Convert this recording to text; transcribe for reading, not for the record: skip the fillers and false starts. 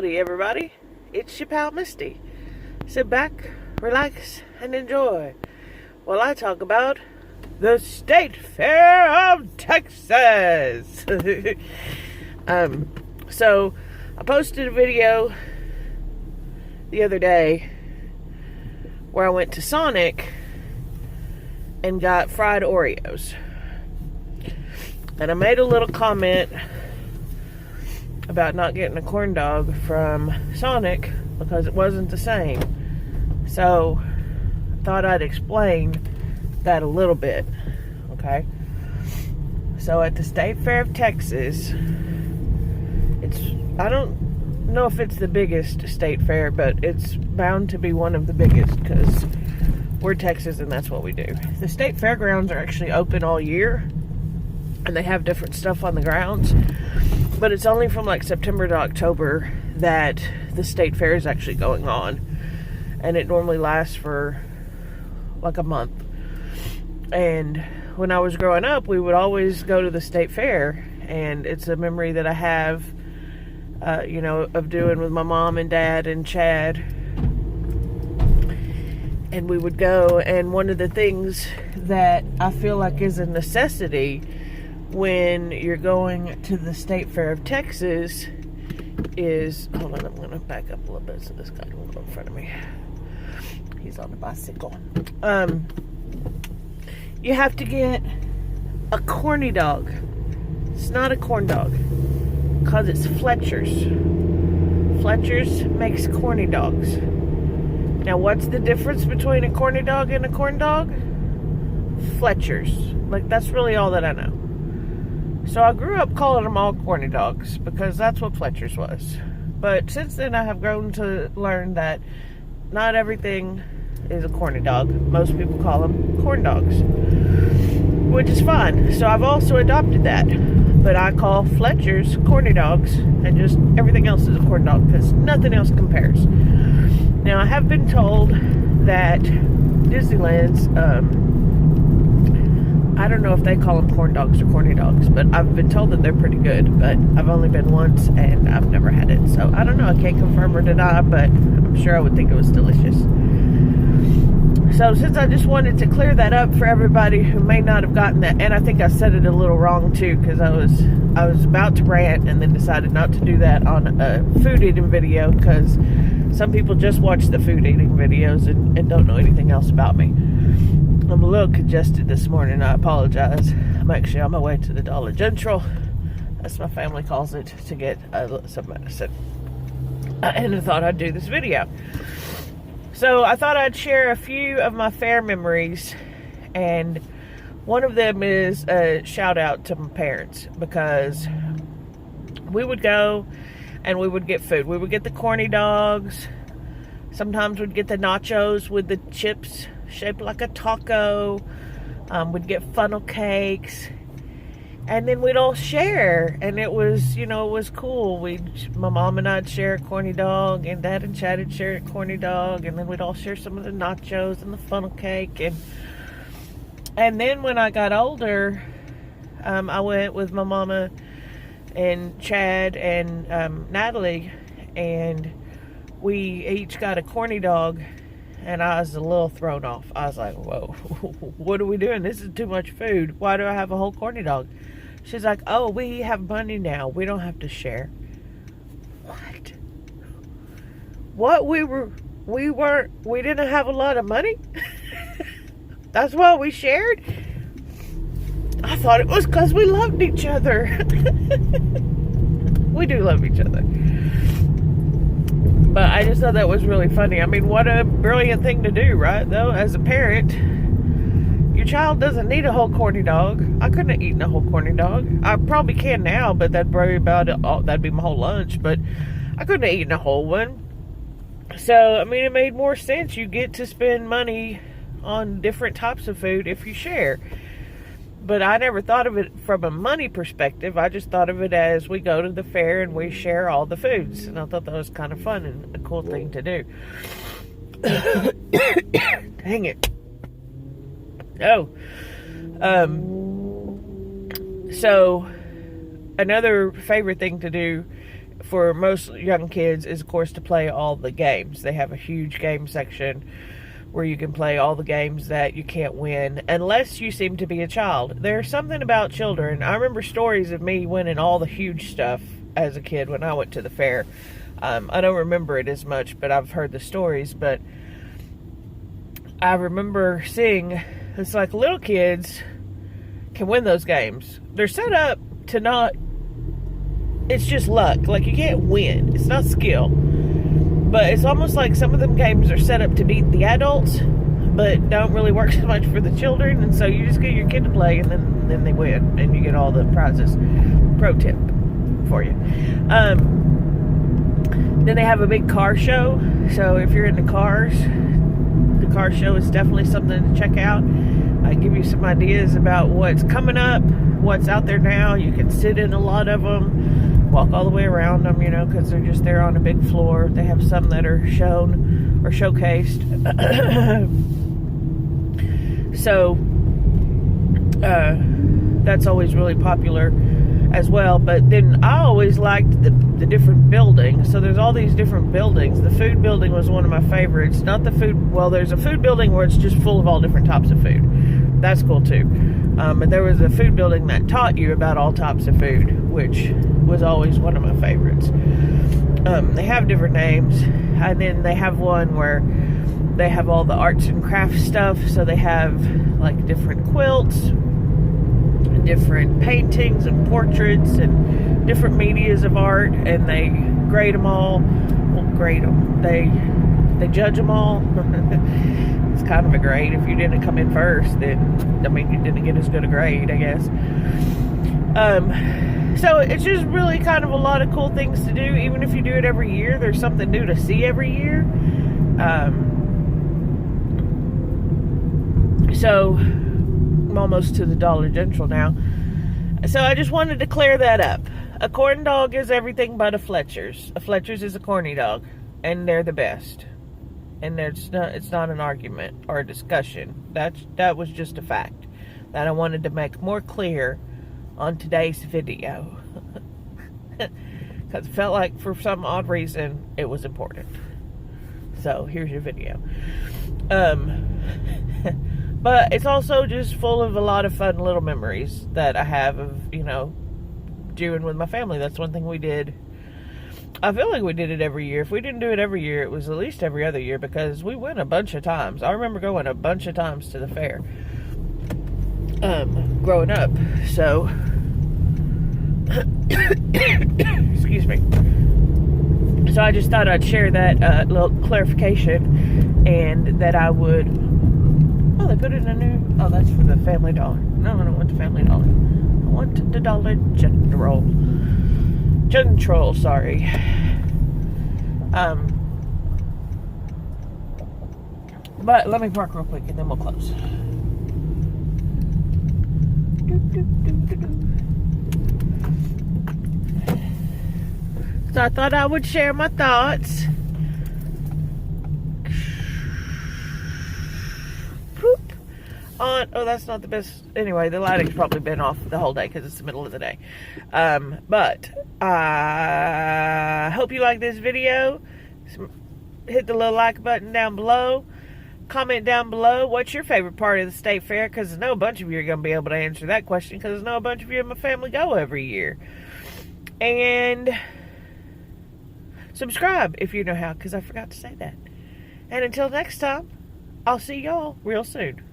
Howdy everybody, it's your pal Misty. Sit back, relax, and enjoy while I talk about the State Fair of Texas. So I posted a video the other day where I went to Sonic and got fried Oreos. And I made a little comment about not getting a corn dog from Sonic because it wasn't the same. So I thought I'd explain that a little bit. Okay. So at the State Fair of Texas, I don't know if it's the biggest state fair, but it's bound to be one of the biggest because we're Texas and that's what we do. The state fairgrounds are actually open all year and they have different stuff on the grounds, but it's only from like September to October that the state fair is actually going on, and it normally lasts for like a month. And when I was growing up, we would always go to the state fair, and it's a memory that I have of doing with my mom and dad and Chad. And we would go, and one of the things that I feel like is a necessity when you're going to the State Fair of Texas is, hold on, I'm going to back up a little bit so this guy won't go in front of me. He's on the bicycle. You have to get a corny dog. It's not a corn dog because it's Fletcher's. Fletcher's makes corny dogs. Now, what's the difference between a corny dog and a corn dog? Fletcher's. Like, that's really all that I know. So I grew up calling them all corny dogs because that's what Fletcher's was. But since then I have grown to learn that not everything is a corny dog. Most people call them corn dogs, which is fine. So I've also adopted that. But I call Fletcher's corny dogs, and just everything else is a corn dog because nothing else compares. Now I have been told that Disneyland's, I don't know if they call them corn dogs or corny dogs, but I've been told that they're pretty good, but I've only been once and I've never had it. So I don't know, I can't confirm or deny, but I'm sure I would think it was delicious. So since I just wanted to clear that up for everybody who may not have gotten that, and I think I said it a little wrong too, because I was about to rant and then decided not to do that on a food eating video, because some people just watch the food eating videos and don't know anything else about me. I'm a little congested this morning. I apologize. I'm actually on my way to the Dollar General, as my family calls it, to get some medicine. And I thought I'd do this video. So I thought I'd share a few of my fair memories, and one of them is a shout out to my parents, because we would go and we would get food. We would get the corny dogs. Sometimes we'd get the nachos with the chips shaped like a taco. We'd get funnel cakes, and then we'd all share, and it was cool. My mom and I'd share a corny dog, and Dad and Chad would share a corny dog, and then we'd all share some of the nachos and the funnel cake, and then when I got older, I went with my mama and Chad and Natalie, and we each got a corny dog. And I was a little thrown off. I was like, whoa, what are we doing? This is too much food. Why do I have a whole corny dog? She's like, oh, we have money now. We don't have to share. What? We didn't have a lot of money? That's why we shared? I thought it was because we loved each other. We do love each other. But I just thought that was really funny. I mean, what a brilliant thing to do, right? Though, as a parent, your child doesn't need a whole corny dog. I couldn't have eaten a whole corny dog. I probably can now, but that'd be my whole lunch. But I couldn't have eaten a whole one. So, I mean, it made more sense. You get to spend money on different types of food if you share. But I never thought of it from a money perspective. I just thought of it as we go to the fair and we share all the foods. And I thought that was kind of fun and a cool thing to do. Dang it. Oh. So, another favorite thing to do for most young kids is, of course, to play all the games. They have a huge game section where you can play all the games that you can't win unless you seem to be a child. There's something about children. I remember stories of me winning all the huge stuff as a kid when I went to the fair. I don't remember it as much, but I've heard the stories. But I remember seeing, it's like little kids can win those games. They're set up to not, it's just luck. Like, you can't win. It's not skill. But it's almost like some of them games are set up to beat the adults, but don't really work so much for the children. And so you just get your kid to play, and then they win, and you get all the prizes. Pro tip for you. Then they have a big car show. So if you're into cars, the car show is definitely something to check out. I give you some ideas about what's coming up, what's out there now. You can sit in a lot of them, walk all the way around them, you know, because they're just there on a big floor. They have some that are shown or showcased. So that's always really popular as well. But then I always liked the different buildings. So there's all these different buildings. The food building was one of my favorites. Not the food, well, there's a food building where it's just full of all different types of food. That's cool too. And there was a food building that taught you about all types of food, which was always one of my favorites. They have different names. And then they have one where they have all the arts and crafts stuff. So they have like different quilts, different paintings and portraits and different medias of art, and they grade them all. Well, grade them. They judge them all. It's kind of a grade. If you didn't come in first, then, I mean, you didn't get as good a grade, I guess. So it's just really kind of a lot of cool things to do. Even if you do it every year, there's something new to see every year. So I'm almost to the Dollar General now. So I just wanted to clear that up. A corn dog is everything but a Fletcher's. A Fletcher's is a corny dog, and they're the best. And it's not an argument or a discussion. That was just a fact that I wanted to make more clear on today's video. Because it felt like for some odd reason it was important. So here's your video. But it's also just full of a lot of fun little memories that I have of, you know, doing with my family. That's one thing we did. I feel like we did it every year. If we didn't do it every year, it was at least every other year, because we went a bunch of times. I remember going a bunch of times to the fair growing up. So excuse me. So I just thought I'd share that little clarification, and that I would, oh, they put it in a new, oh, that's for the Family Dollar. No, I don't want the Family Dollar. I want the Dollar General. Sorry. But let me park real quick and then we'll close. So I thought I would share my thoughts. Oh, that's not the best. Anyway, the lighting's probably been off the whole day because it's the middle of the day. But I hope you like this video. Hit the little like button down below. Comment down below what's your favorite part of the state fair, because I know a bunch of you are going to be able to answer that question, because I know a bunch of you in my family go every year. And subscribe if you know how, because I forgot to say that. And until next time, I'll see y'all real soon.